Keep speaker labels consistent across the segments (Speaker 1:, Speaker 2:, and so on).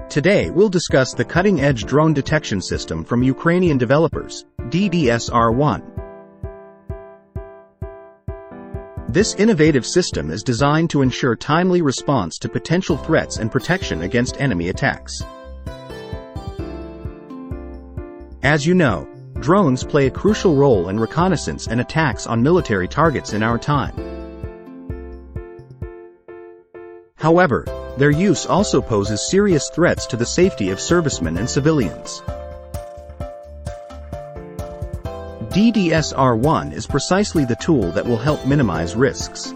Speaker 1: Today we'll discuss the cutting-edge drone detection system from Ukrainian developers, DDSR1. This innovative system is designed to ensure timely response to potential threats and protection against enemy attacks. As you know, drones play a crucial role in reconnaissance and attacks on military targets in our time. However, their use also poses serious threats to the safety of servicemen and civilians. DDSR1 is precisely the tool that will help minimize risks.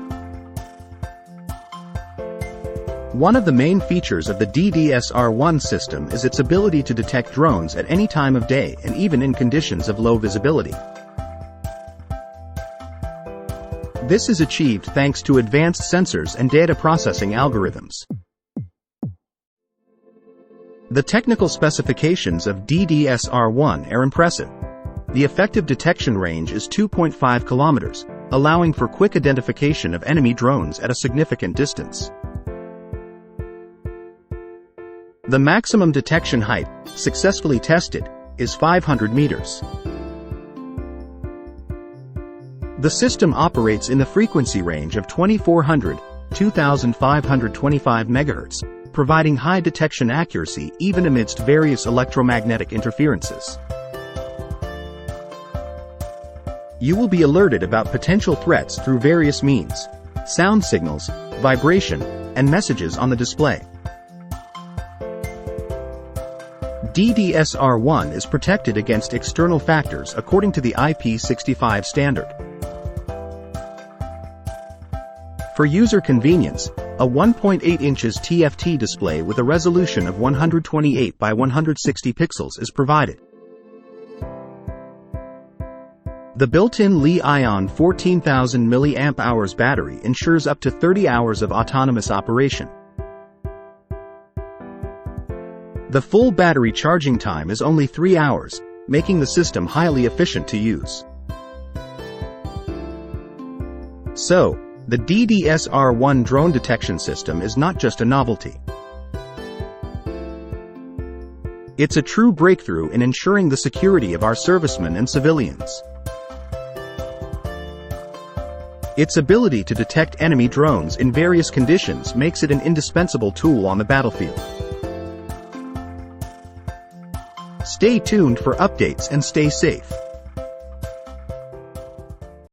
Speaker 1: One of the main features of the DDSR1 system is its ability to detect drones at any time of day and even in conditions of low visibility. This is achieved thanks to advanced sensors and data processing algorithms. The technical specifications of DDSR1 are impressive. The effective detection range is 2.5 kilometers, allowing for quick identification of enemy drones at a significant distance. The maximum detection height, successfully tested, is 500 meters. The system operates in the frequency range of 2400–2525 MHz, providing high detection accuracy even amidst various electromagnetic interferences. You will be alerted about potential threats through various means: sound signals, vibration, and messages on the display. DDSR1 is protected against external factors according to the IP65 standard. For user convenience, a 1.8 inches TFT display with a resolution of 128 by 160 pixels is provided. The built-in Li-ion 14,000 mAh battery ensures up to 30 hours of autonomous operation. The full battery charging time is only 3 hours, making the system highly efficient to use. So, the DDSR1 drone detection system is not just a novelty. It's a true breakthrough in ensuring the security of our servicemen and civilians. Its ability to detect enemy drones in various conditions makes it an indispensable tool on the battlefield. Stay tuned for updates and stay safe.